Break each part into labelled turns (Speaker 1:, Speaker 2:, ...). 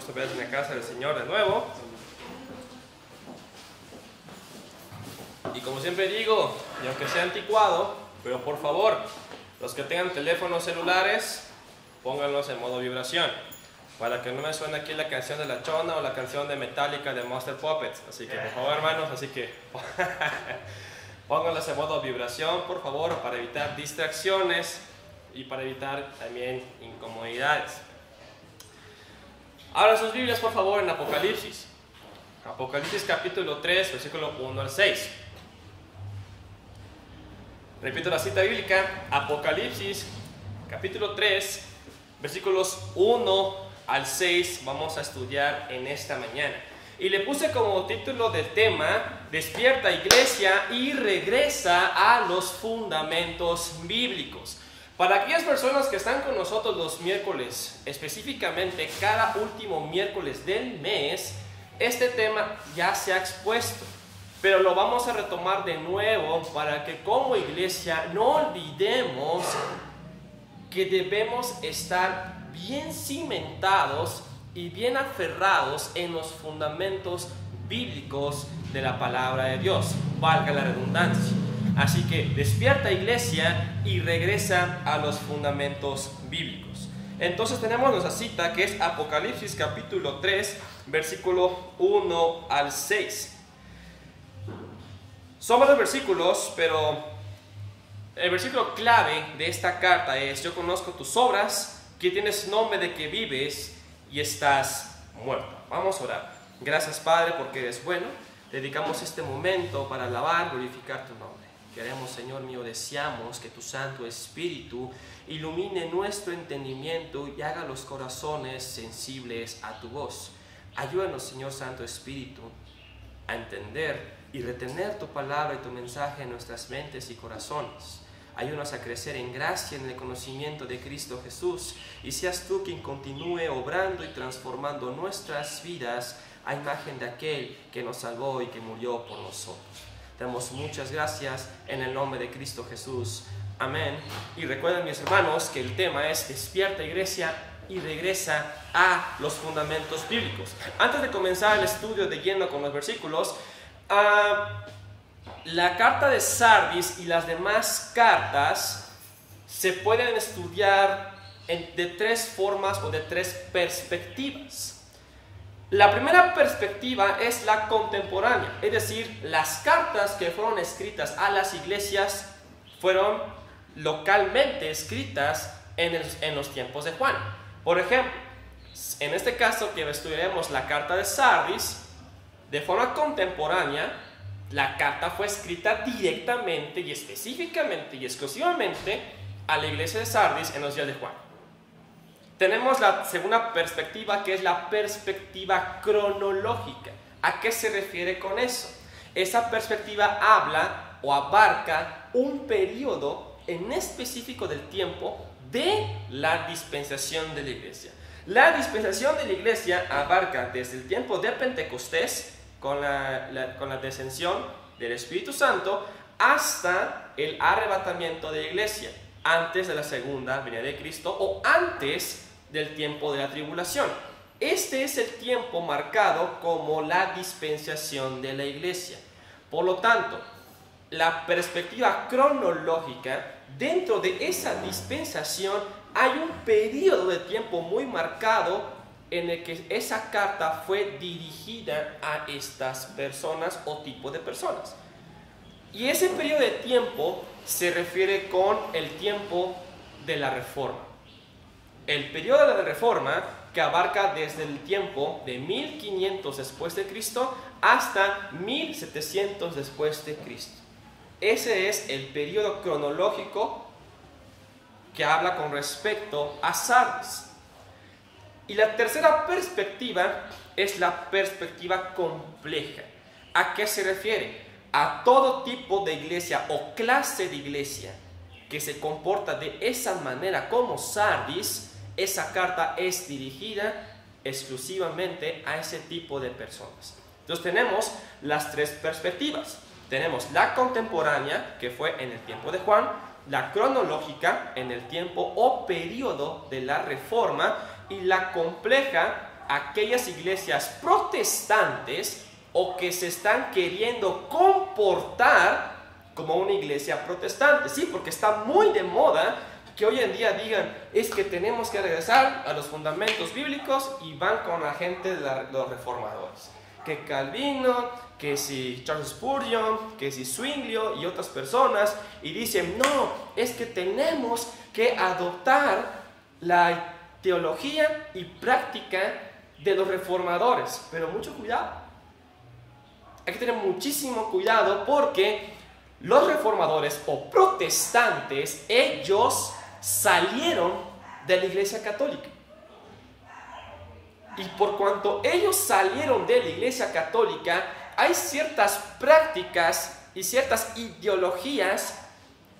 Speaker 1: gusto ver en la casa del Señor de nuevo. Y como siempre digo, y aunque sea anticuado, pero por favor, los que tengan teléfonos celulares, pónganlos en modo vibración, para que no me suene aquí la canción de La Chona o la canción de Metallica de Monster Puppets. Así que por favor, hermanos, pónganlos en modo vibración, por favor, para evitar distracciones y para evitar también incomodidades. Ahora sus Biblias, por favor, en Apocalipsis. Apocalipsis capítulo 3, versículo 1 al 6. Repito la cita bíblica, Apocalipsis capítulo 3, versículos 1 al 6, vamos a estudiar en esta mañana. Y le puse como título del tema, Despierta Iglesia y regresa a los fundamentos bíblicos. Para aquellas personas que están con nosotros los miércoles, específicamente cada último miércoles del mes, este tema ya se ha expuesto, pero lo vamos a retomar de nuevo para que como iglesia no olvidemos que debemos estar bien cimentados y bien aferrados en los fundamentos bíblicos de la palabra de Dios, valga la redundancia. Así que despierta iglesia y regresa a los fundamentos bíblicos. Entonces tenemos nuestra cita que es Apocalipsis capítulo 3, versículo 1 al 6. Son varios versículos, pero el versículo clave de esta carta es: yo conozco tus obras, que tienes nombre de que vives y estás muerto. Vamos a orar. Gracias, Padre, porque eres bueno. Dedicamos este momento para alabar, glorificar tu nombre. Queremos, Señor mío, deseamos que tu Santo Espíritu ilumine nuestro entendimiento y haga los corazones sensibles a tu voz. Ayúdanos, Señor Santo Espíritu, a entender y retener tu palabra y tu mensaje en nuestras mentes y corazones. Ayúdanos a crecer en gracia en el conocimiento de Cristo Jesús, y seas tú quien continúe obrando y transformando nuestras vidas a imagen de aquel que nos salvó y que murió por nosotros. Te damos muchas gracias en el nombre de Cristo Jesús. Amén. Y recuerden, mis hermanos, que el tema es Despierta Iglesia y regresa a los fundamentos bíblicos. Antes de comenzar el estudio de lleno con los versículos, la carta de Sardis y las demás cartas se pueden estudiar de tres formas o de tres perspectivas. La primera perspectiva es la contemporánea, es decir, las cartas que fueron escritas a las iglesias fueron localmente escritas en los tiempos de Juan. Por ejemplo, en este caso que estudiaremos la carta de Sardis, de forma contemporánea, la carta fue escrita directamente y específicamente y exclusivamente a la iglesia de Sardis en los días de Juan. Tenemos la segunda perspectiva, que es la perspectiva cronológica. ¿A qué se refiere con eso? Esa perspectiva habla o abarca un periodo en específico del tiempo de la dispensación de la iglesia. La dispensación de la iglesia abarca desde el tiempo de Pentecostés, con la descensión del Espíritu Santo, hasta el arrebatamiento de la iglesia, antes de la segunda venida de Cristo o antes del tiempo de la tribulación. Este es el tiempo marcado como la dispensación de la iglesia. Por lo tanto, la perspectiva cronológica, dentro de esa dispensación hay un periodo de tiempo muy marcado en el que esa carta fue dirigida a estas personas o tipo de personas. Y ese periodo de tiempo se refiere con el tiempo de la Reforma. El periodo de la Reforma, que abarca desde el tiempo de 1500 después de Cristo hasta 1700 después de Cristo. Ese es el periodo cronológico que habla con respecto a Sardis. Y la tercera perspectiva es la perspectiva compleja. ¿A qué se refiere? A todo tipo de iglesia o clase de iglesia que se comporta de esa manera como Sardis. Esa carta es dirigida exclusivamente a ese tipo de personas. Entonces tenemos las tres perspectivas. Tenemos la contemporánea, que fue en el tiempo de Juan, la cronológica en el tiempo o periodo de la Reforma, y la compleja, aquellas iglesias protestantes o que se están queriendo comportar como una iglesia protestante. Sí, porque está muy de moda que hoy en día digan, es que tenemos que regresar a los fundamentos bíblicos, y van con la gente de los reformadores. Que Calvino, que si Charles Spurgeon, que si Zwinglio y otras personas, y dicen, no, es que tenemos que adoptar la teología y práctica de los reformadores. Pero mucho cuidado. Hay que tener muchísimo cuidado, porque los reformadores o protestantes, ellos salieron de la Iglesia Católica. Y por cuanto ellos salieron de la Iglesia Católica, hay ciertas prácticas y ciertas ideologías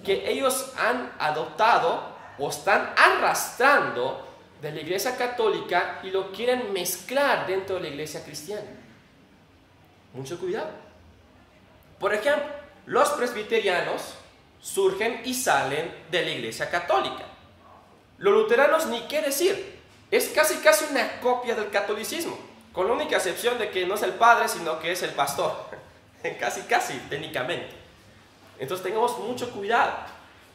Speaker 1: que ellos han adoptado o están arrastrando de la Iglesia Católica y lo quieren mezclar dentro de la Iglesia cristiana. Mucho cuidado. Por ejemplo, los presbiterianos surgen y salen de la Iglesia Católica. Los luteranos, ni qué decir, es casi una copia del catolicismo, con la única excepción de que no es el padre, sino que es el pastor. casi, técnicamente. Entonces tengamos mucho cuidado,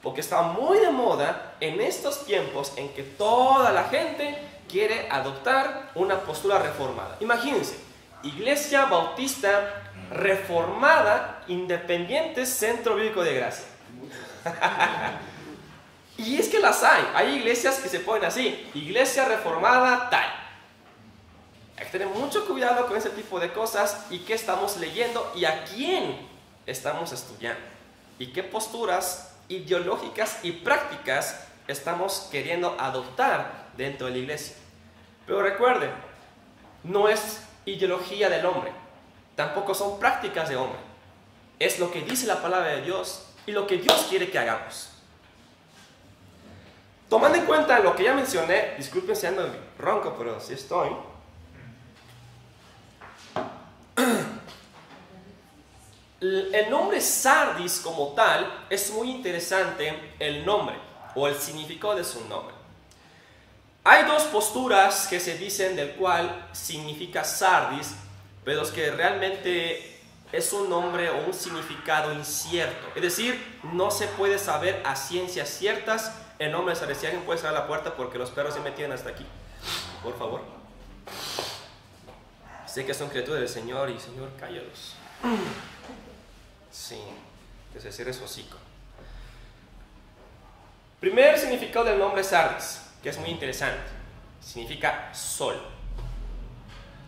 Speaker 1: porque está muy de moda en estos tiempos en que toda la gente quiere adoptar una postura reformada. Imagínense, Iglesia Bautista Reformada Independiente Centro Bíblico de Gracia. Y es que las hay iglesias que se ponen así, iglesia reformada tal. Hay que tener mucho cuidado con ese tipo de cosas, y qué estamos leyendo y a quién estamos estudiando, y qué posturas ideológicas y prácticas estamos queriendo adoptar dentro de la iglesia. Pero recuerden, no es ideología del hombre, tampoco son prácticas de hombre, es lo que dice la palabra de Dios y lo que Dios quiere que hagamos. Tomando en cuenta lo que ya mencioné, disculpen si ando ronco, pero sí estoy. El nombre Sardis como tal, es muy interesante el nombre o el significado de su nombre. Hay dos posturas que se dicen del cual significa Sardis, pero es que realmente es un nombre o un significado incierto. Es decir, no se puede saber a ciencias ciertas el nombre de Sardis. Si alguien puede cerrar la puerta, porque los perros se metieron hasta aquí, por favor. Sé que son criaturas del Señor, y Señor, cállalos. Sí, que se cierre su hocico. Primer significado del nombre Sardis, que es muy interesante, significa sol.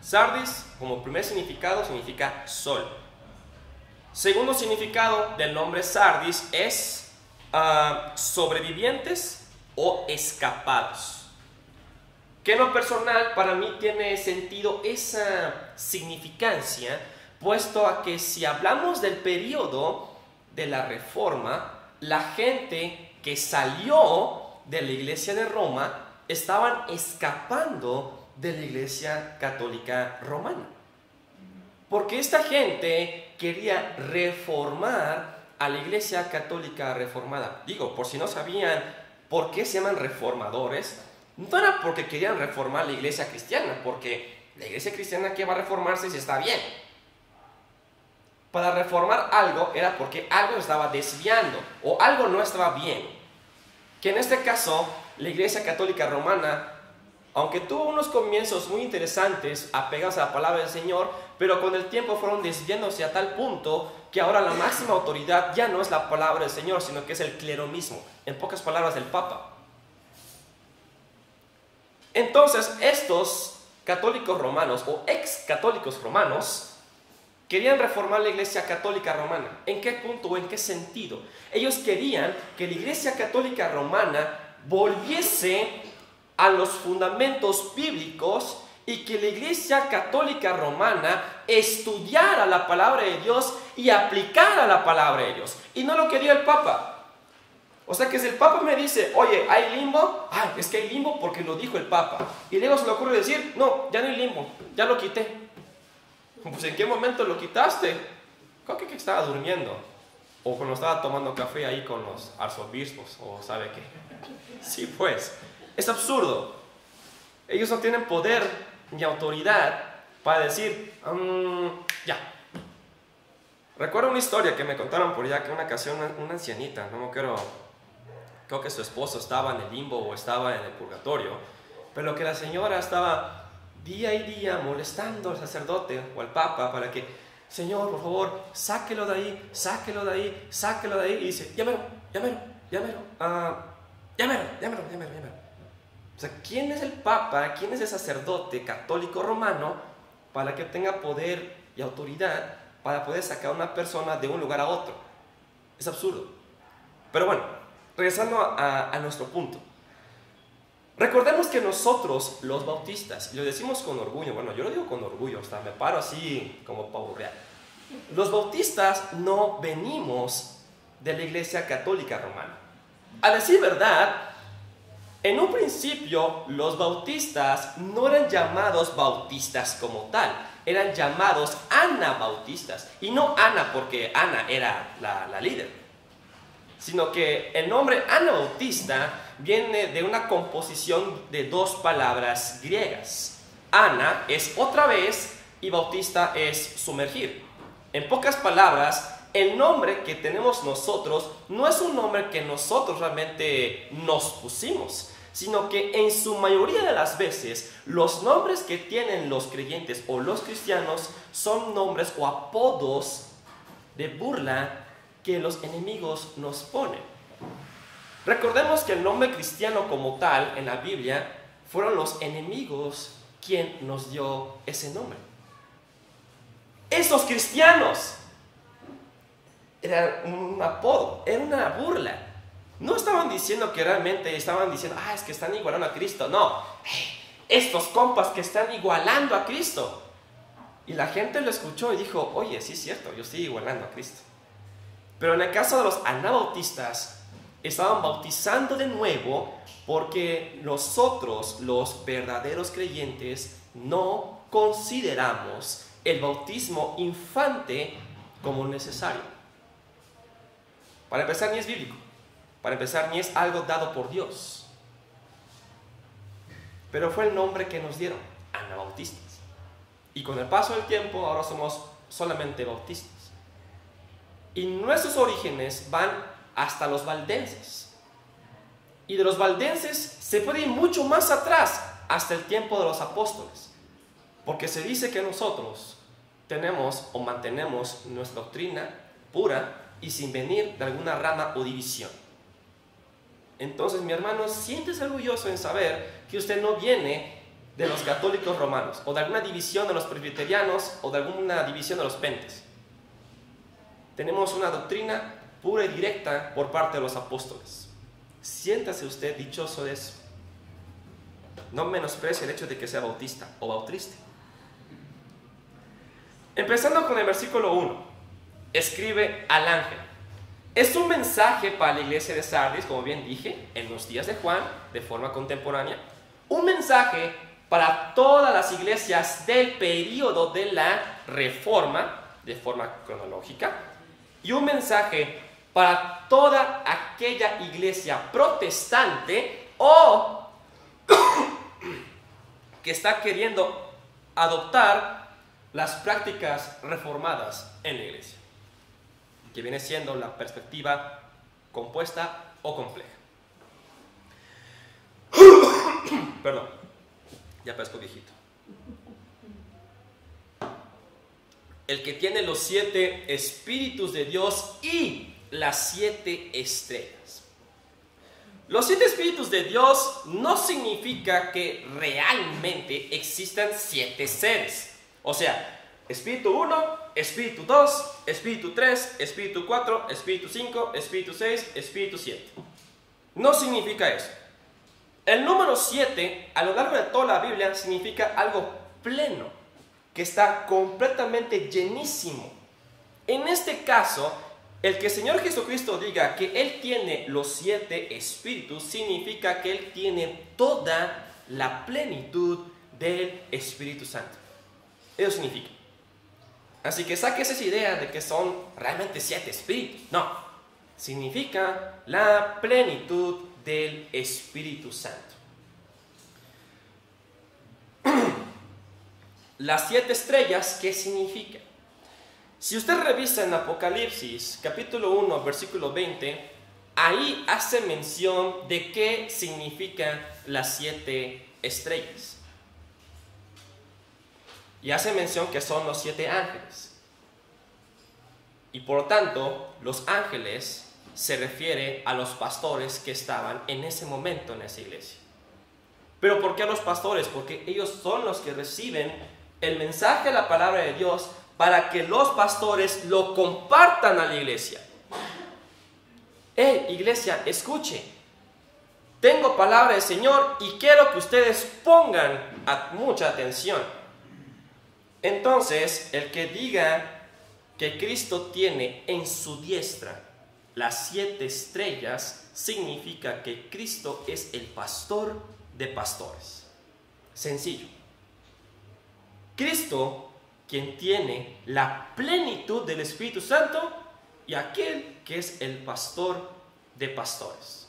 Speaker 1: Sardis, como primer significado, significa sol. Segundo significado del nombre Sardis es sobrevivientes o escapados. Que en lo personal para mí tiene sentido esa significancia, puesto a que si hablamos del periodo de la Reforma, la gente que salió de la iglesia de Roma estaban escapando de la iglesia católica romana. Porque esta gente quería reformar a la iglesia católica reformada. Digo, por si no sabían por qué se llaman reformadores, no era porque querían reformar la iglesia cristiana, porque la iglesia cristiana, ¿qué va a reformarse si está bien? Para reformar algo era porque algo estaba desviando o algo no estaba bien. Que en este caso, la iglesia católica romana, aunque tuvo unos comienzos muy interesantes apegados a la palabra del Señor, pero con el tiempo fueron desviándose a tal punto que ahora la máxima autoridad ya no es la palabra del Señor, sino que es el clero mismo, en pocas palabras, el Papa. Entonces, estos católicos romanos o ex católicos romanos querían reformar la iglesia católica romana. ¿En qué punto o en qué sentido? Ellos querían que la iglesia católica romana volviese a los fundamentos bíblicos y que la iglesia católica romana estudiara la palabra de Dios y aplicara la palabra de Dios. Y no lo quería el Papa. O sea que si el Papa me dice, oye, ¿hay limbo? Ah, es que hay limbo porque lo dijo el Papa. Y luego se le ocurre decir, no, ya no hay limbo, ya lo quité. Pues ¿en qué momento lo quitaste? Creo que estaba durmiendo. O cuando estaba tomando café ahí con los arzobispos, o sabe qué. Sí, pues, es absurdo. Ellos no tienen poder ni autoridad para decir, ya. Recuerdo una historia que me contaron por allá, que una ocasión una ancianita, no me acuerdo, creo que su esposo estaba en el limbo o estaba en el purgatorio, pero que la señora estaba día y día molestando al sacerdote o al papa para que, Señor, por favor, sáquelo de ahí, sáquelo de ahí, sáquelo de ahí, y dice, llámelo. O sea, ¿quién es el papa, quién es el sacerdote católico romano para que tenga poder y autoridad para poder sacar a una persona de un lugar a otro? Es absurdo. Pero bueno, regresando a nuestro punto. Recordemos que nosotros, los bautistas, y lo decimos con orgullo, bueno, yo lo digo con orgullo, hasta me paro así como pavo real. Los bautistas no venimos de la Iglesia Católica Romana. A decir verdad, en un principio los bautistas no eran llamados bautistas como tal, eran llamados anabautistas. Y no Ana porque Ana era la líder, sino que el nombre anabautista viene de una composición de dos palabras griegas. Ana es otra vez y bautista es sumergir. En pocas palabras, el nombre que tenemos nosotros no es un nombre que nosotros realmente nos pusimos, sino que en su mayoría de las veces los nombres que tienen los creyentes o los cristianos son nombres o apodos de burla que los enemigos nos ponen. Recordemos que el nombre cristiano como tal en la Biblia fueron los enemigos quien nos dio ese nombre. Esos cristianos era un apodo, era una burla. No estaban diciendo que realmente estaban diciendo, es que están igualando a Cristo. No, estos compas que están igualando a Cristo. Y la gente lo escuchó y dijo, oye, sí es cierto, yo estoy igualando a Cristo. Pero en el caso de los anabautistas, estaban bautizando de nuevo porque nosotros, los verdaderos creyentes, no consideramos el bautismo infante como necesario. Para empezar, ni es bíblico. Para empezar, ni es algo dado por Dios. Pero fue el nombre que nos dieron, anabautistas. Y con el paso del tiempo, ahora somos solamente bautistas. Y nuestros orígenes van hasta los valdenses. Y de los valdenses se puede ir mucho más atrás, hasta el tiempo de los apóstoles. Porque se dice que nosotros tenemos o mantenemos nuestra doctrina pura y sin venir de alguna rama o división. Entonces, mi hermano, siéntese orgulloso en saber que usted no viene de los católicos romanos, o de alguna división de los presbiterianos, o de alguna división de los pentes. Tenemos una doctrina pura y directa por parte de los apóstoles. Siéntase usted dichoso de eso. No menosprecie el hecho de que sea bautista o bautriste. Empezando con el versículo 1. Escribe al ángel. Es un mensaje para la iglesia de Sardis, como bien dije, en los días de Juan, de forma contemporánea. Un mensaje para todas las iglesias del período de la Reforma, de forma cronológica. Y un mensaje para toda aquella iglesia protestante o que está queriendo adoptar las prácticas reformadas en la iglesia, que viene siendo la perspectiva compuesta o compleja. Perdón, ya parezco viejito. El que tiene los 7 espíritus de Dios y las 7 estrellas. Los 7 espíritus de Dios no significa que realmente existan 7 seres. O sea, espíritu 1, espíritu 2, espíritu 3, espíritu 4, espíritu 5, espíritu 6, espíritu 7. No significa eso. El número 7, a lo largo de toda la Biblia, significa algo pleno, que está completamente llenísimo. En este caso, el que el Señor Jesucristo diga que Él tiene los 7 espíritus, significa que Él tiene toda la plenitud del Espíritu Santo. Eso significa. Así que saques esa idea de que son realmente 7 espíritus. No, significa la plenitud del Espíritu Santo. las 7 estrellas, ¿qué significa? Si usted revisa en Apocalipsis, capítulo 1, versículo 20, ahí hace mención de qué significan las 7 estrellas. Y hace mención que son los 7 ángeles. Y por lo tanto, los ángeles se refiere a los pastores que estaban en ese momento en esa iglesia. ¿Pero por qué a los pastores? Porque ellos son los que reciben el mensaje de la palabra de Dios para que los pastores lo compartan a la iglesia. Iglesia, escuche. Tengo palabra del Señor y quiero que ustedes pongan mucha atención. Entonces, el que diga que Cristo tiene en su diestra las 7 estrellas, significa que Cristo es el pastor de pastores. Sencillo. Cristo, quien tiene la plenitud del Espíritu Santo, y aquel que es el pastor de pastores.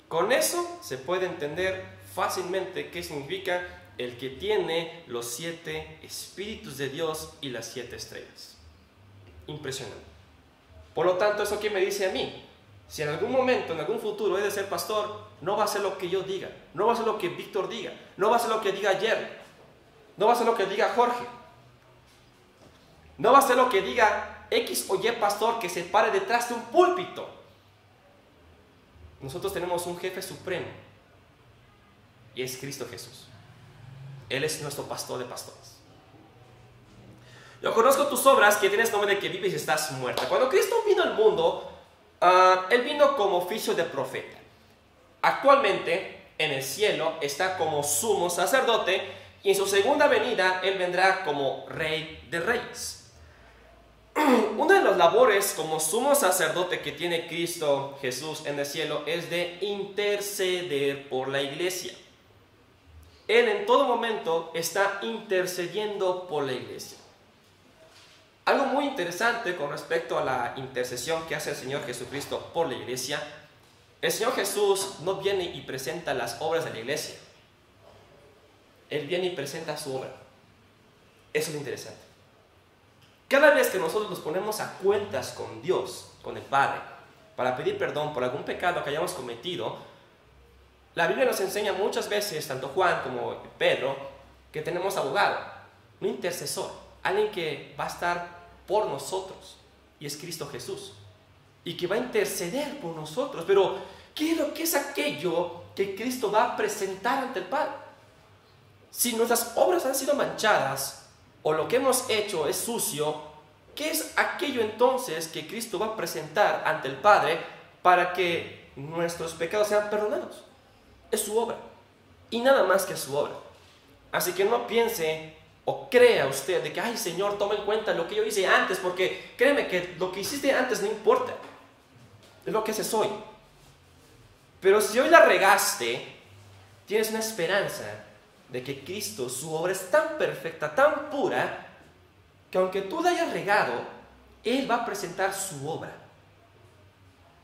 Speaker 1: Con eso se puede entender fácilmente qué significa el que tiene los 7 Espíritus de Dios y las 7 estrellas. Impresionante. Por lo tanto, ¿eso qué me dice a mí? Si en algún momento, en algún futuro he de ser pastor, no va a ser lo que yo diga, no va a ser lo que Víctor diga, no va a ser lo que diga Jerry, no va a ser lo que diga Jorge, no va a ser lo que diga X o Y pastor que se pare detrás de un púlpito. Nosotros tenemos un jefe supremo y es Cristo Jesús. Él es nuestro pastor de pastores. Yo conozco tus obras, que tienes nombre de que vives y estás muerta. Cuando Cristo vino al mundo, Él vino como oficio de profeta. Actualmente en el cielo está como sumo sacerdote y en su segunda venida Él vendrá como Rey de Reyes. Una de las labores como sumo sacerdote que tiene Cristo Jesús en el cielo es de interceder por la iglesia. Él en todo momento está intercediendo por la iglesia. Algo muy interesante con respecto a la intercesión que hace el Señor Jesucristo por la iglesia, el Señor Jesús no viene y presenta las obras de la iglesia. Él viene y presenta su obra. Eso es lo interesante. Cada vez que nosotros nos ponemos a cuentas con Dios, con el Padre, para pedir perdón por algún pecado que hayamos cometido, la Biblia nos enseña muchas veces, tanto Juan como Pedro, que tenemos abogado, un intercesor, alguien que va a estar por nosotros, y es Cristo Jesús, y que va a interceder por nosotros. Pero, ¿qué es aquello que Cristo va a presentar ante el Padre? Si nuestras obras han sido manchadas, o lo que hemos hecho es sucio, ¿qué es aquello entonces que Cristo va a presentar ante el Padre para que nuestros pecados sean perdonados? Es su obra, y nada más que su obra. Así que no piense o crea usted de que, ay Señor, toma en cuenta lo que yo hice antes, porque créeme que lo que hiciste antes no importa, es lo que haces hoy. Pero si hoy la regaste, tienes una esperanza de que Cristo, su obra es tan perfecta, tan pura, que aunque tú la hayas regado, Él va a presentar su obra.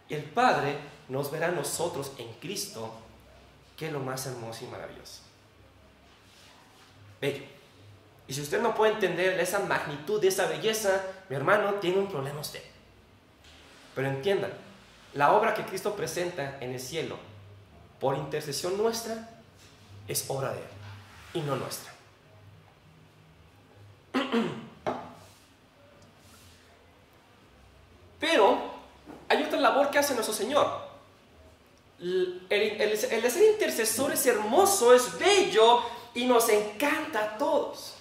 Speaker 1: El Padre nos verá a nosotros en Cristo, que es lo más hermoso y maravilloso. Bello. Y si usted no puede entender esa magnitud de esa belleza, mi hermano, tiene un problema usted. Pero entiendan, la obra que Cristo presenta en el cielo, por intercesión nuestra, es obra de Él y no nuestra. Pero hay otra labor que hace nuestro Señor. El de ser intercesor es hermoso, es bello y nos encanta a todos.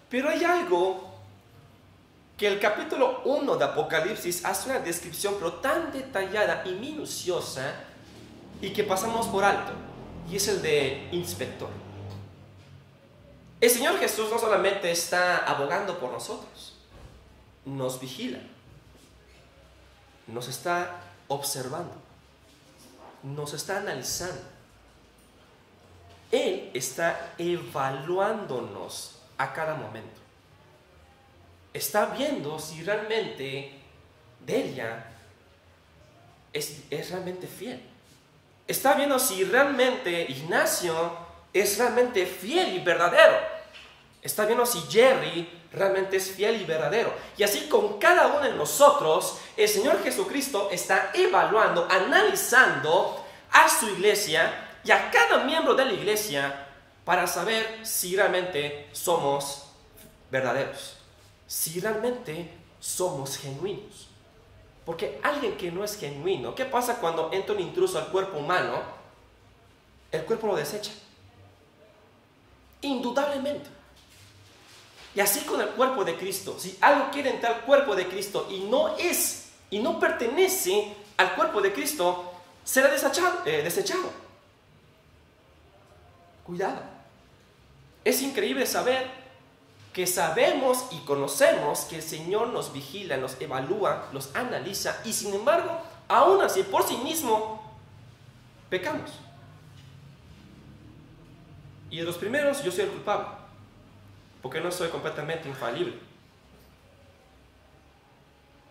Speaker 1: Pero hay algo que el capítulo 1 de Apocalipsis hace una descripción pero tan detallada y minuciosa y que pasamos por alto, y es el de inspector. El Señor Jesús no solamente está abogando por nosotros, nos vigila, nos está observando, nos está analizando. Él está evaluándonos a cada momento. Está viendo si realmente Delia es realmente fiel. Está viendo si realmente Ignacio es realmente fiel y verdadero. está viendo si Jerry realmente es fiel y verdadero. Y así con cada uno de nosotros, el Señor Jesucristo está evaluando, analizando a su iglesia y a cada miembro de la iglesia para saber si realmente somos verdaderos, si realmente somos genuinos. Porque alguien que no es genuino, ¿qué pasa cuando entra un intruso al cuerpo humano? El cuerpo lo desecha. Indudablemente. Y así con el cuerpo de Cristo. Si algo quiere entrar al cuerpo de Cristo y no pertenece al cuerpo de Cristo, será desechado. Cuidado. Es increíble saber que sabemos y conocemos que el Señor nos vigila, nos evalúa, nos analiza, y sin embargo, aún así, por sí mismo, pecamos. Y de los primeros, yo soy el culpable, porque no soy completamente infalible.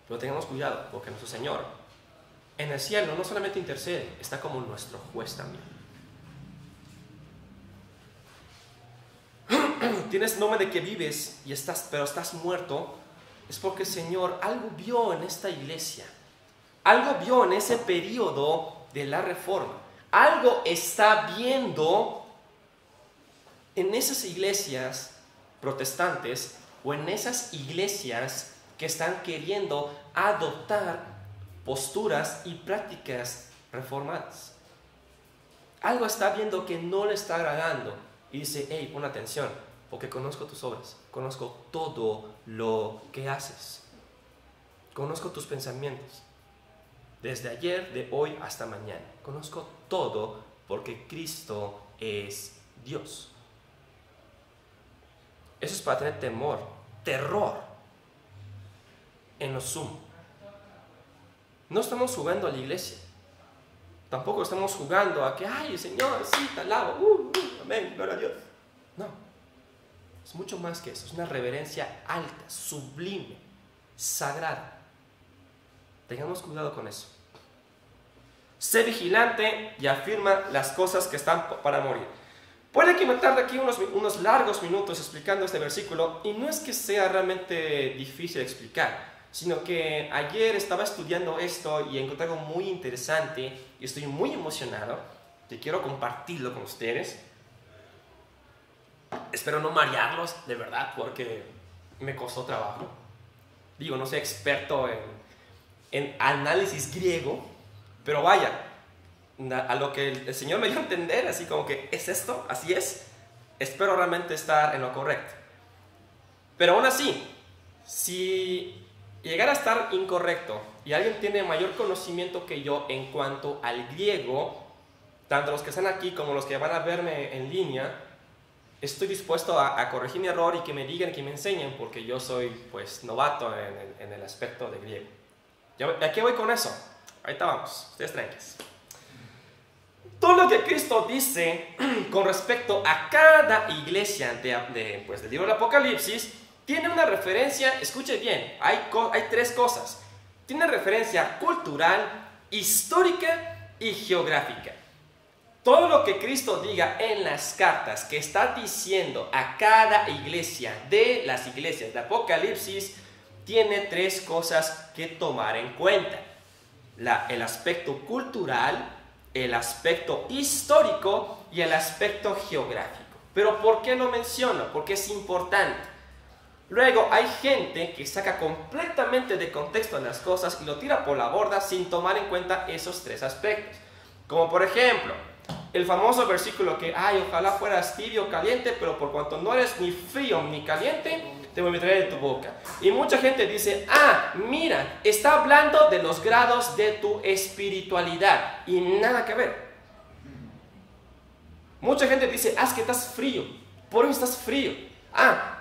Speaker 1: Pero tengamos cuidado, porque nuestro Señor en el cielo no solamente intercede, está como nuestro juez también. Tienes nombre de que vives pero estás muerto, es porque el Señor algo vio en esta iglesia, algo vio en ese periodo de la reforma, algo está viendo en esas iglesias protestantes o en esas iglesias que están queriendo adoptar posturas y prácticas reformadas. Algo está viendo que no le está agradando y dice: hey, pon atención, porque conozco tus obras, conozco todo lo que haces, conozco tus pensamientos, desde ayer, de hoy hasta mañana. Conozco todo porque Cristo es Dios. Eso es para tener temor, terror en lo sumo. No estamos jugando a la iglesia. Tampoco estamos jugando a que, ay, Señor, sí, te alabo, amén, gloria a Dios. No, es mucho más que eso. Es una reverencia alta, sublime, sagrada. Tengamos cuidado con eso. Sé vigilante y afirma las cosas que están para morir. Puede que me tarde aquí unos largos minutos explicando este versículo, y no es que sea realmente difícil de explicar, sino que ayer estaba estudiando esto y encontré algo muy interesante y estoy muy emocionado que quiero compartirlo con ustedes. Espero no marearlos, de verdad, porque me costó trabajo. Digo, no soy experto en análisis griego, pero vaya, a lo que el Señor me dio a entender, así como que es esto, así es. Espero realmente estar en lo correcto. Pero aún así, si llegara a estar incorrecto y alguien tiene mayor conocimiento que yo en cuanto al griego, tanto los que están aquí como los que van a verme en línea, estoy dispuesto a corregir mi error y que me digan, que me enseñen, porque yo soy pues novato en el aspecto de griego. ¿A qué voy con eso? Ahorita vamos, ustedes tranquilos. Todo lo que Cristo dice con respecto a cada iglesia del libro del Apocalipsis tiene una referencia, escuche bien, hay tres cosas. Tiene referencia cultural, histórica y geográfica. Todo lo que Cristo diga en las cartas que está diciendo a cada iglesia de las iglesias de Apocalipsis tiene tres cosas que tomar en cuenta: el aspecto cultural, el aspecto histórico y el aspecto geográfico. ¿Pero por qué lo menciono? Porque es importante. Luego hay gente que saca completamente de contexto las cosas y lo tira por la borda sin tomar en cuenta esos tres aspectos. Como por ejemplo, el famoso versículo que, ay, ojalá fueras tibio o caliente, pero por cuanto no eres ni frío ni caliente, te vomitaré de tu boca. Y mucha gente dice, mira, está hablando de los grados de tu espiritualidad. Y nada que ver. Mucha gente dice, es que estás frío, por eso estás frío.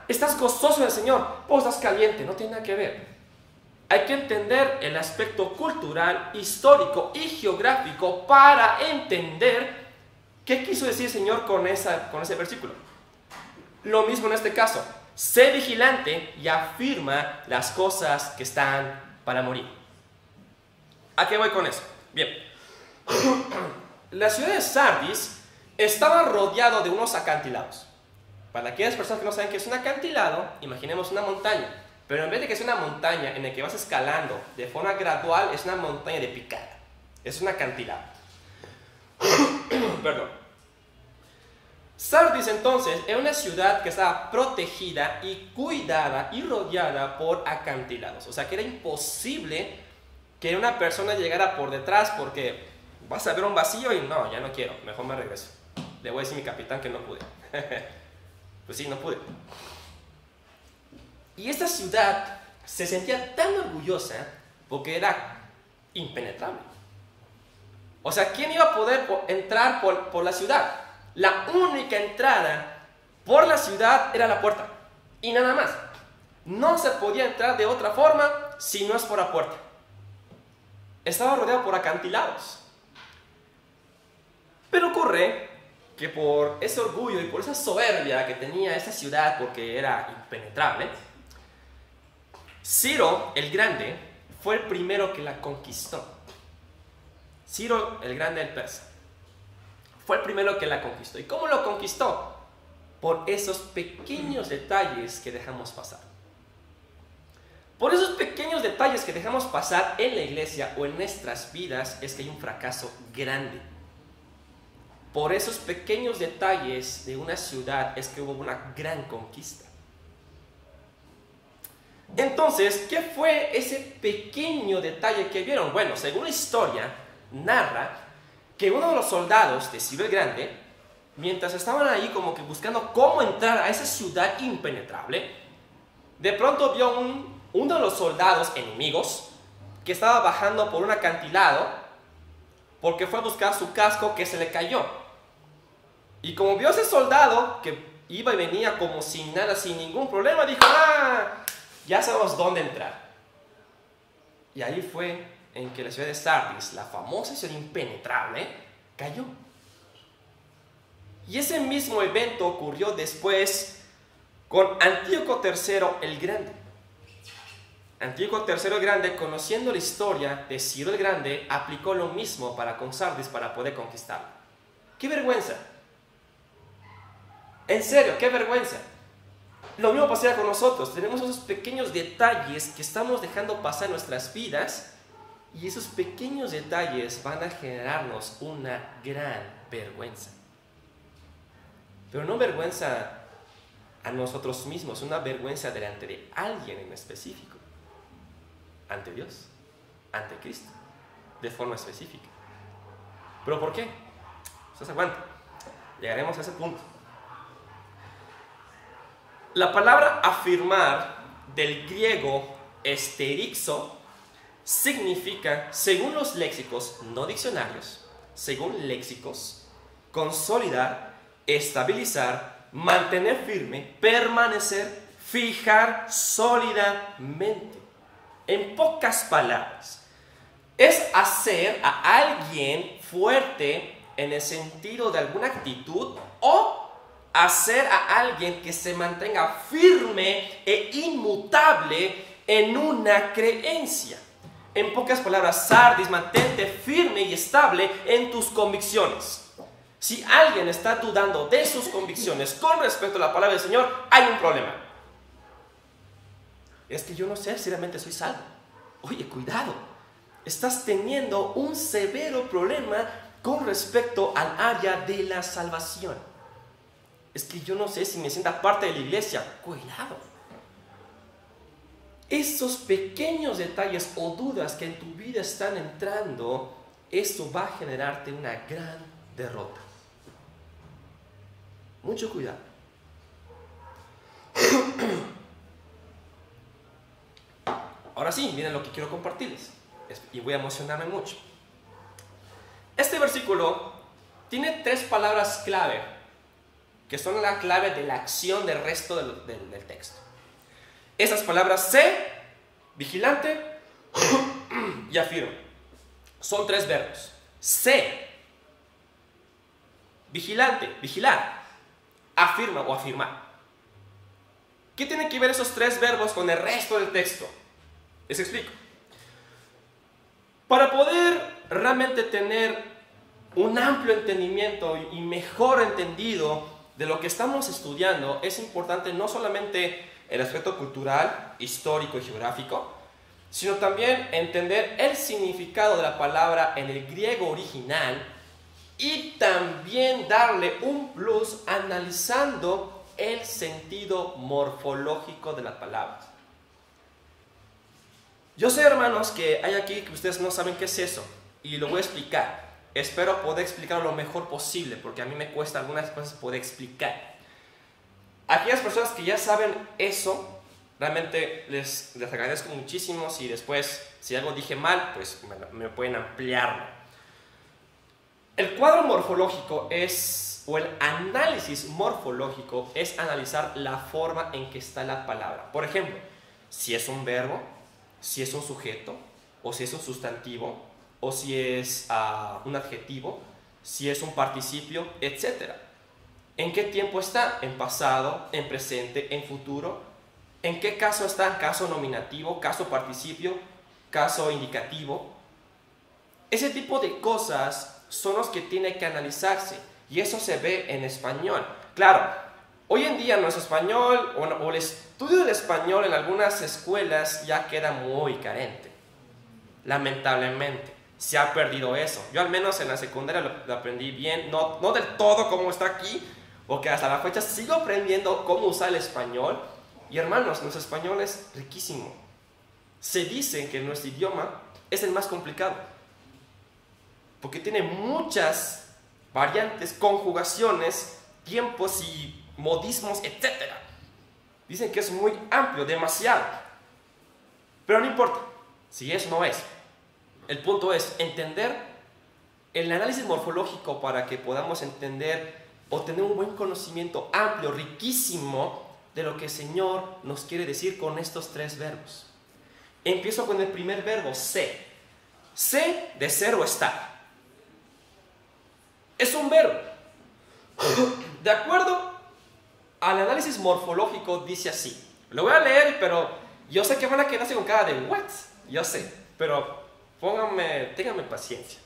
Speaker 1: Estás gozoso en el Señor, por eso estás caliente. No tiene nada que ver. Hay que entender el aspecto cultural, histórico y geográfico para entender qué quiso decir el Señor con ese versículo. Lo mismo en este caso. Sé vigilante y afirma las cosas que están para morir. ¿A qué voy con eso? Bien. La ciudad de Sardis estaba rodeado de unos acantilados. Para aquellas personas que no saben qué es un acantilado, imaginemos una montaña. Pero en vez de que sea una montaña en la que vas escalando de forma gradual, es una montaña de picada. Es un acantilado. Perdón. Sardis entonces era una ciudad que estaba protegida y cuidada y rodeada por acantilados. O sea que era imposible que una persona llegara por detrás porque vas a ver un vacío y no, ya no quiero, mejor me regreso. Le voy a decir a mi capitán que no pude. Pues sí, no pude. Y esta ciudad se sentía tan orgullosa porque era impenetrable. O sea, ¿quién iba a poder entrar por la ciudad? La única entrada por la ciudad era la puerta. Y nada más. No se podía entrar de otra forma si no es por la puerta. Estaba rodeado por acantilados. Pero ocurre que por ese orgullo y por esa soberbia que tenía esa ciudad porque era impenetrable, Ciro el Grande fue el primero que la conquistó. Ciro el Grande del Persa fue el primero que la conquistó. ¿Y cómo lo conquistó? Por esos pequeños detalles que dejamos pasar. Por esos pequeños detalles que dejamos pasar en la iglesia o en nuestras vidas es que hay un fracaso grande. Por esos pequeños detalles de una ciudad es que hubo una gran conquista. Entonces, ¿qué fue ese pequeño detalle que vieron? Bueno, según la historia, narra que uno de los soldados de Ciro el Grande, mientras estaban ahí como que buscando cómo entrar a esa ciudad impenetrable, de pronto vio uno de los soldados enemigos que estaba bajando por un acantilado porque fue a buscar su casco que se le cayó. Y como vio a ese soldado que iba y venía como sin nada, sin ningún problema, dijo, ya sabemos dónde entrar. Y ahí fue en que la ciudad de Sardis, la famosa ciudad impenetrable, cayó. Y ese mismo evento ocurrió después con Antíoco III el Grande. Antíoco III el Grande, conociendo la historia de Ciro el Grande, aplicó lo mismo con Sardis para poder conquistarlo. ¡Qué vergüenza! En serio, qué vergüenza. Lo mismo pasaría con nosotros. Tenemos esos pequeños detalles que estamos dejando pasar en nuestras vidas y esos pequeños detalles van a generarnos una gran vergüenza. Pero no vergüenza a nosotros mismos, una vergüenza delante de alguien en específico. Ante Dios, ante Cristo, de forma específica. ¿Pero por qué? Ustedes aguanten. Llegaremos a ese punto. La palabra afirmar del griego esterixo significa, según los léxicos, no diccionarios, según léxicos, consolidar, estabilizar, mantener firme, permanecer, fijar sólidamente. En pocas palabras, es hacer a alguien fuerte en el sentido de alguna actitud o hacer a alguien que se mantenga firme e inmutable en una creencia. En pocas palabras, Sardis, mantente firme y estable en tus convicciones. Si alguien está dudando de sus convicciones con respecto a la palabra del Señor, hay un problema. Es que yo no sé si realmente soy salvo. Oye, cuidado. Estás teniendo un severo problema con respecto al área de la salvación. Es que yo no sé si me sienta parte de la iglesia. Cuidado. Esos pequeños detalles o dudas que en tu vida están entrando, eso va a generarte una gran derrota. Mucho cuidado. Ahora sí, miren lo que quiero compartirles. Y voy a emocionarme mucho. Este versículo tiene 3 palabras clave, que son la clave de la acción del resto del texto. Esas palabras sé, vigilante y afirma. Son 3 verbos. Sé, vigilante, vigilar, afirma o afirmar. ¿Qué tienen que ver esos 3 verbos con el resto del texto? Les explico. Para poder realmente tener un amplio entendimiento y mejor entendido de lo que estamos estudiando es importante no solamente el aspecto cultural, histórico y geográfico, sino también entender el significado de la palabra en el griego original y también darle un plus analizando el sentido morfológico de la palabra. Yo sé, hermanos, que hay aquí que ustedes no saben qué es eso y lo voy a explicar. Espero poder explicarlo lo mejor posible porque a mí me cuesta algunas cosas poder explicar. Aquellas personas que ya saben eso, realmente les agradezco muchísimo. Si después, si algo dije mal, pues me pueden ampliarlo. El cuadro morfológico o el análisis morfológico es analizar la forma en que está la palabra. Por ejemplo, si es un verbo, si es un sujeto, o si es un sustantivo, o si es un adjetivo, si es un participio, etc. ¿En qué tiempo está? ¿En pasado, en presente, en futuro? ¿En qué caso está? ¿Caso nominativo, caso participio, caso indicativo? Ese tipo de cosas son los que tienen que analizarse y eso se ve en español. Claro, hoy en día nuestro español o el estudio del español en algunas escuelas ya queda muy carente. Lamentablemente, se ha perdido eso. Yo al menos en la secundaria lo aprendí bien, no del todo como está aquí, porque hasta la fecha sigo aprendiendo cómo usar el español. Y hermanos, nuestro español es riquísimo. Se dice que nuestro idioma es el más complicado, porque tiene muchas variantes, conjugaciones, tiempos y modismos, etc. Dicen que es muy amplio, demasiado. Pero no importa, si es o no es. El punto es entender el análisis morfológico para que podamos entender o tener un buen conocimiento amplio, riquísimo, de lo que el Señor nos quiere decir con estos tres verbos. Empiezo con el primer verbo, ser. Ser de ser o estar. Es un verbo. De acuerdo al análisis morfológico dice así. Lo voy a leer, pero yo sé que van a quedarse con cara de what. Yo sé, pero ténganme paciencia.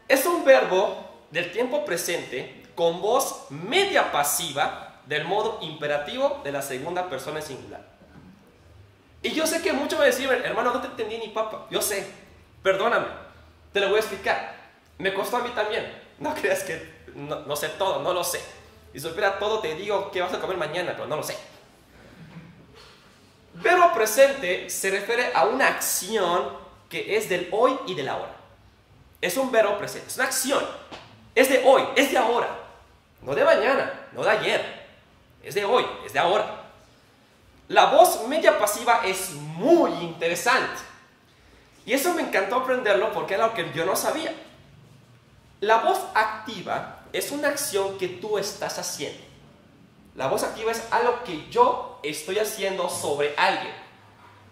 Speaker 1: Es un verbo del tiempo presente con voz media pasiva del modo imperativo de la segunda persona en singular. Y yo sé que muchos van a decir, hermano, no te entendí ni papa. Yo sé, perdóname, te lo voy a explicar. Me costó a mí también. No creas que no sé todo, no lo sé. Si supiera todo te digo qué vas a comer mañana, pero no lo sé. Verbo presente se refiere a una acción que es del hoy y del ahora. Es un verbo presente, es una acción. Es de hoy, es de ahora. No de mañana, no de ayer. Es de hoy, es de ahora. La voz media pasiva es muy interesante. Y eso me encantó aprenderlo porque era algo que yo no sabía. La voz activa es una acción que tú estás haciendo. La voz activa es algo que yo estoy haciendo sobre alguien.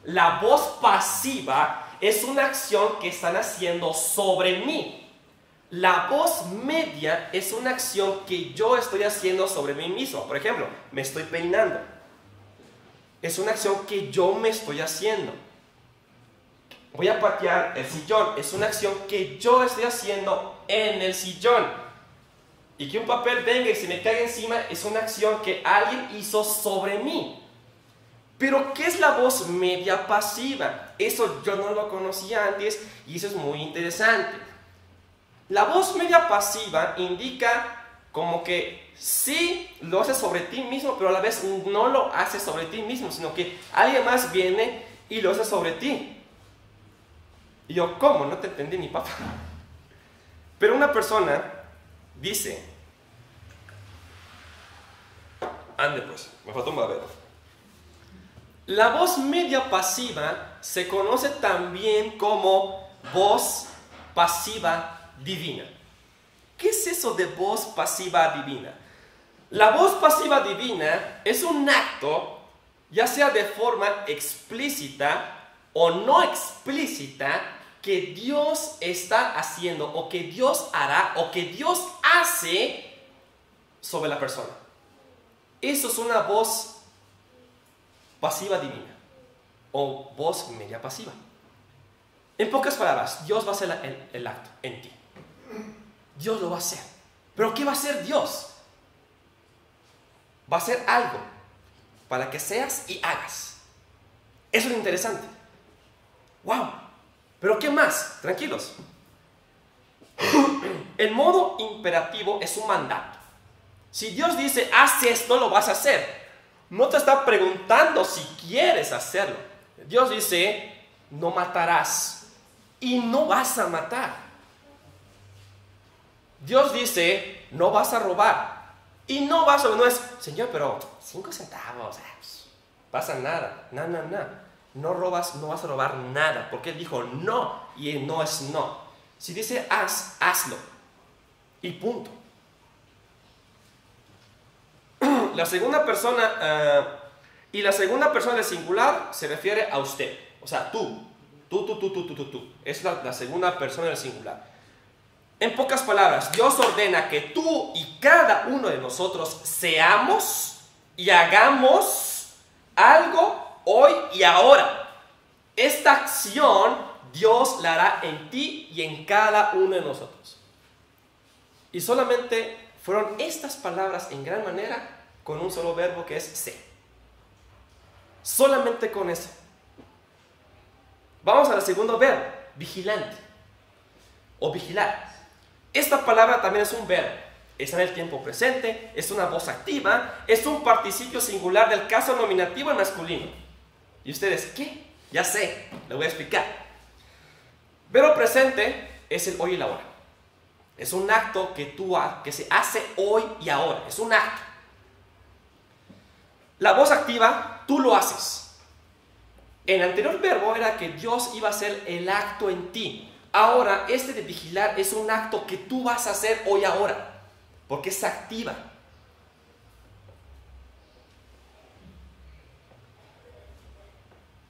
Speaker 1: La voz pasiva es una acción que están haciendo sobre mí. La voz media es una acción que yo estoy haciendo sobre mí mismo. Por ejemplo, me estoy peinando. Es una acción que yo me estoy haciendo. Voy a patear el sillón. Es una acción que yo estoy haciendo en el sillón. Y que un papel venga y se me caiga encima es una acción que alguien hizo sobre mí. Pero, ¿qué es la voz media pasiva? Eso yo no lo conocía antes y eso es muy interesante. La voz media pasiva indica como que sí lo haces sobre ti mismo, pero a la vez no lo haces sobre ti mismo, sino que alguien más viene y lo hace sobre ti. Y yo, ¿cómo? No te entendí ni papá. Pero una persona dice, ande pues, me faltó un babero. La voz media pasiva se conoce también como voz pasiva divina. ¿Qué es eso de voz pasiva divina? La voz pasiva divina es un acto, ya sea de forma explícita o no explícita, que Dios está haciendo o que Dios hará o que Dios hace sobre la persona. Eso es una voz pasiva divina o voz media pasiva. En pocas palabras, Dios va a hacer el acto en ti. Dios lo va a hacer. ¿Pero qué va a hacer Dios? va a ser algo para que seas y hagas. Eso es lo interesante. ¡Wow! ¿Pero qué más? Tranquilos. El modo imperativo es un mandato. Si Dios dice, haz esto, lo vas a hacer. No te está preguntando si quieres hacerlo. Dios dice, no matarás. Y no vas a matar. Dios dice, no vas a robar. Y no vas a... No es, Señor, pero 5 centavos. Pasa nada. No. No robas, no vas a robar nada. Porque Él dijo no. Y el no es no. Si dice haz, hazlo. Y punto. La segunda persona, y la segunda persona del singular se refiere a usted. O sea, tú. Es la segunda persona del singular. En pocas palabras, Dios ordena que tú y cada uno de nosotros seamos y hagamos algo hoy y ahora. Esta acción Dios la hará en ti y en cada uno de nosotros. Y solamente fueron estas palabras en gran manera con un solo verbo que es ser. Solamente con eso. Vamos al segundo verbo, vigilante o vigilar. Esta palabra también es un verbo. Está en el tiempo presente, es una voz activa, es un participio singular del caso nominativo en masculino. ¿Y ustedes qué? Ya sé, le voy a explicar. Verbo presente es el hoy y la ahora. Es un acto que se hace hoy y ahora. Es un acto. La voz activa, tú lo haces. El anterior verbo era que Dios iba a hacer el acto en ti. Ahora, este de vigilar es un acto que tú vas a hacer hoy ahora. Porque es activa.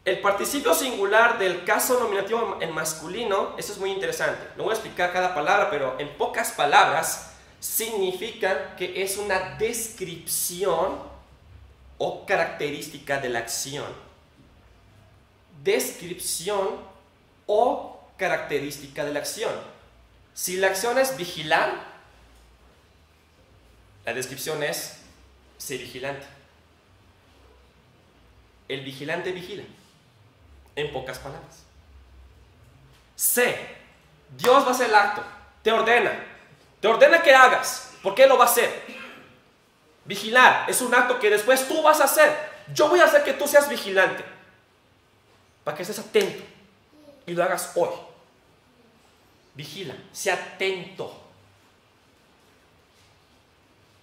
Speaker 1: El participio singular del caso nominativo en masculino, eso es muy interesante. No voy a explicar cada palabra, pero en pocas palabras significa que es una descripción o característica de la acción. Descripción o característica de la acción. Si la acción es vigilar, la descripción es ser vigilante. El vigilante vigila. En pocas palabras. C. Dios va a hacer el acto. Te ordena que hagas. ¿Por qué lo va a hacer? Vigilar es un acto que después tú vas a hacer. Yo voy a hacer que tú seas vigilante. Para que estés atento. Y lo hagas hoy. Vigila. Sea atento.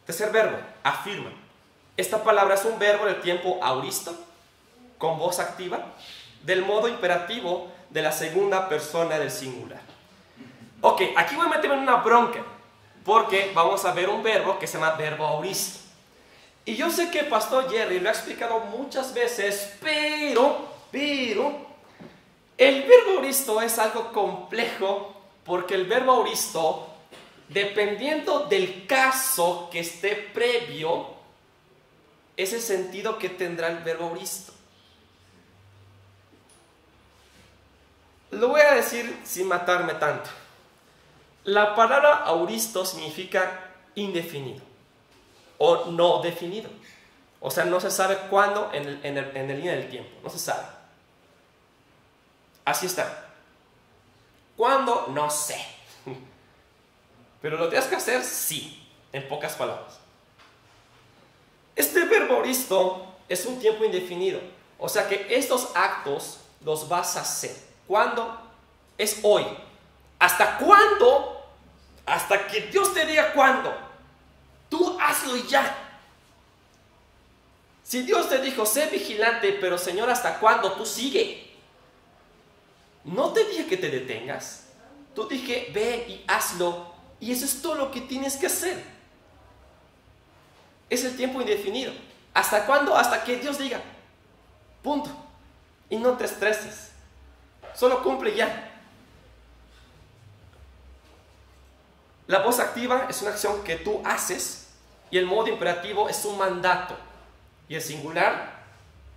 Speaker 1: Tercer verbo. Afirma. Esta palabra es un verbo del tiempo auristo. Con voz activa. Del modo imperativo de la segunda persona del singular. Ok, aquí voy a meterme en una bronca. Porque vamos a ver un verbo que se llama verbo auristo. Y yo sé que el pastor Jerry lo ha explicado muchas veces, pero el verbo auristo es algo complejo porque el verbo auristo, dependiendo del caso que esté previo, es el sentido que tendrá el verbo auristo. Lo voy a decir sin matarme tanto. La palabra auristo significa indefinido o no definido. O sea, no se sabe cuándo en el línea del tiempo. No se sabe. Así está. ¿Cuándo? No sé. Pero lo tienes que hacer, sí. En pocas palabras. Este verbo auristo es un tiempo indefinido. O sea que estos actos los vas a hacer. ¿Cuándo? Es hoy. ¿Hasta cuándo? Hasta que Dios te diga cuándo. Tú hazlo y ya. Si Dios te dijo, sé vigilante, pero Señor, ¿hasta cuándo? Tú sigue. No te dije que te detengas. Tú dije, ve y hazlo. Y eso es todo lo que tienes que hacer. Es el tiempo indefinido. ¿Hasta cuándo? Hasta que Dios diga. Punto. Y no te estreses. Solo cumple ya. La voz activa es una acción que tú haces y el modo imperativo es un mandato. Y el singular,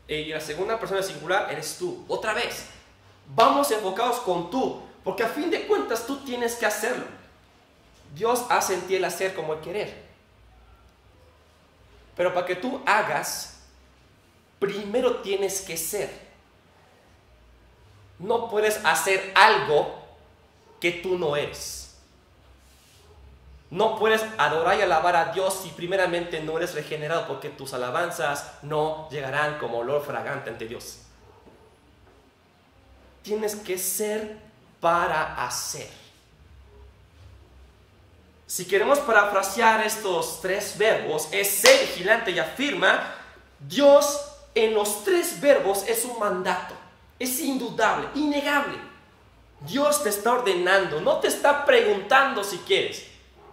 Speaker 1: y la segunda persona del singular eres tú. Otra vez, vamos enfocados con tú, porque a fin de cuentas tú tienes que hacerlo. Dios hace en ti el hacer como el querer. Pero para que tú hagas, primero tienes que ser. No puedes hacer algo que tú no eres. No puedes adorar y alabar a Dios si primeramente no eres regenerado, porque tus alabanzas no llegarán como olor fragante ante Dios. Tienes que ser para hacer. Si queremos parafrasear estos tres verbos, es ser vigilante y afirma. Dios en los tres verbos es un mandato, es indudable, innegable. Dios te está ordenando, no te está preguntando si quieres.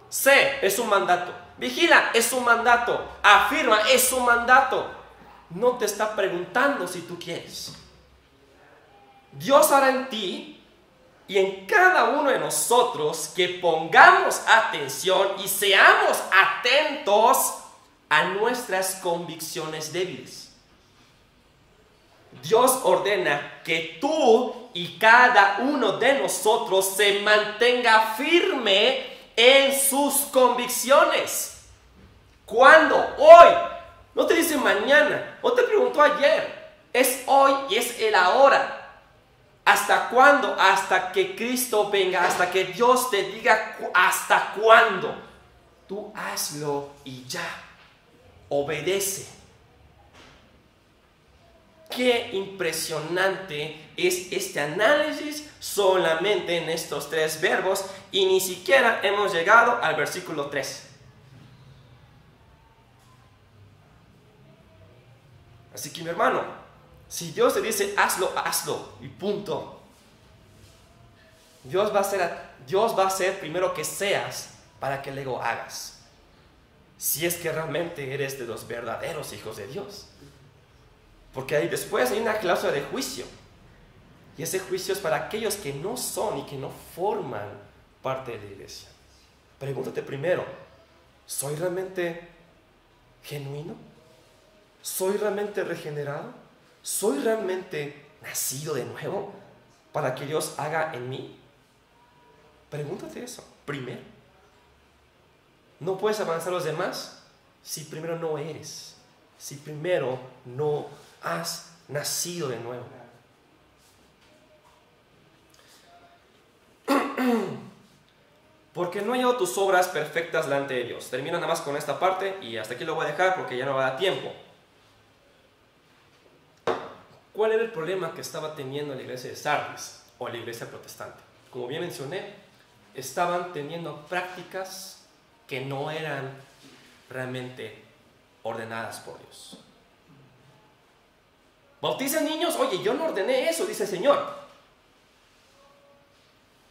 Speaker 1: Sé, es un mandato. Vigila, es un mandato. Afirma, es un mandato. No te está preguntando si tú quieres. Dios hará en ti y en cada uno de nosotros que pongamos atención y seamos atentos a nuestras convicciones débiles. Dios ordena que tú y cada uno de nosotros se mantenga firme en sus convicciones. ¿Cuándo? Hoy. No te dice mañana, no te preguntó ayer. Es hoy y es el ahora. ¿Hasta cuándo? Hasta que Cristo venga, hasta que Dios te diga hasta cuándo. Tú hazlo y ya. Obedece. Qué impresionante es este análisis solamente en estos tres verbos, y ni siquiera hemos llegado al versículo 3. Así que mi hermano, si Dios te dice hazlo, hazlo y punto. Dios va a hacer primero que seas para que luego hagas. Si es que realmente eres de los verdaderos hijos de Dios. Porque ahí después hay una cláusula de juicio. Y ese juicio es para aquellos que no son y que no forman parte de la iglesia. Pregúntate primero, ¿soy realmente genuino? ¿Soy realmente regenerado? ¿Soy realmente nacido de nuevo para que Dios haga en mí? Pregúntate eso primero. No puedes avanzar a los demás si primero no eres, si primero no has nacido de nuevo. Porque no he hallado tus obras perfectas delante de Dios. Termino nada más con esta parte y hasta aquí lo voy a dejar porque ya no va a dar tiempo. ¿Cuál era el problema que estaba teniendo la iglesia de Sardis o la iglesia protestante? Como bien mencioné, estaban teniendo prácticas que no eran realmente ordenadas por Dios. ¿Bautizan niños? Oye, yo no ordené eso, dice el Señor.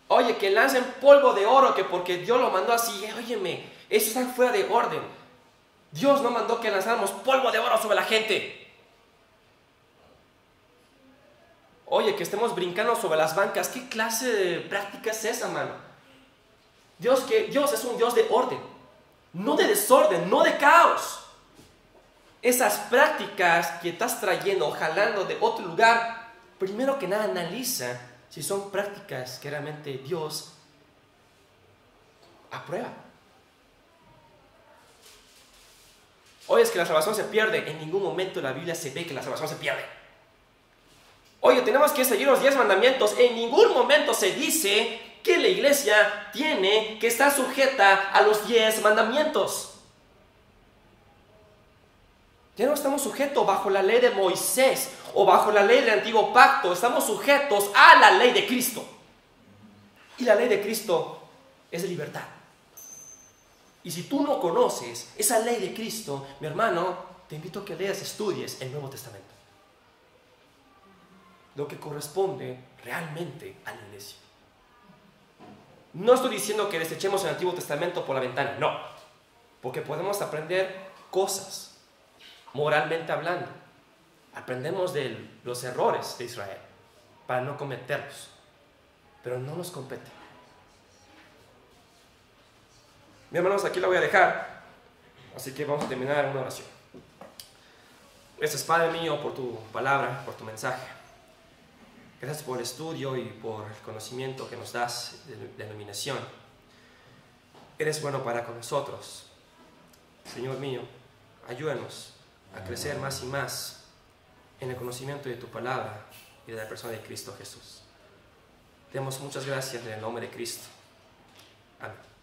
Speaker 1: Oye, que lancen polvo de oro, que porque Dios lo mandó así. Óyeme, eso está fuera de orden. Dios no mandó que lanzáramos polvo de oro sobre la gente. Oye, que estemos brincando sobre las bancas. ¿Qué clase de práctica es esa, mano? Dios es un Dios de orden, no de desorden, no de caos. Esas prácticas que estás trayendo o jalando de otro lugar, primero que nada analiza si son prácticas que realmente Dios aprueba. Oye, es que la salvación se pierde. En ningún momento en la Biblia se ve que la salvación se pierde. Oye, tenemos que seguir los 10 mandamientos. En ningún momento se dice que la iglesia tiene que estar sujeta a los 10 mandamientos. Ya no estamos sujetos bajo la ley de Moisés o bajo la ley del antiguo pacto. Estamos sujetos a la ley de Cristo. Y la ley de Cristo es de libertad. Y si tú no conoces esa ley de Cristo, mi hermano, te invito a que leas, estudies el Nuevo Testamento. Lo que corresponde realmente a la iglesia. No estoy diciendo que desechemos el Antiguo Testamento por la ventana, no. Porque podemos aprender cosas, moralmente hablando. Aprendemos de los errores de Israel para no cometerlos. Pero no nos compete. Mis hermanos, aquí la voy a dejar. Así que vamos a terminar en una oración. Gracias, Padre mío, por tu palabra, por tu mensaje. Gracias por el estudio y por el conocimiento que nos das de la iluminación. Eres bueno para con nosotros. Señor mío, ayúdanos a crecer más y más en el conocimiento de tu palabra y de la persona de Cristo Jesús. Te damos muchas gracias en el nombre de Cristo. Amén.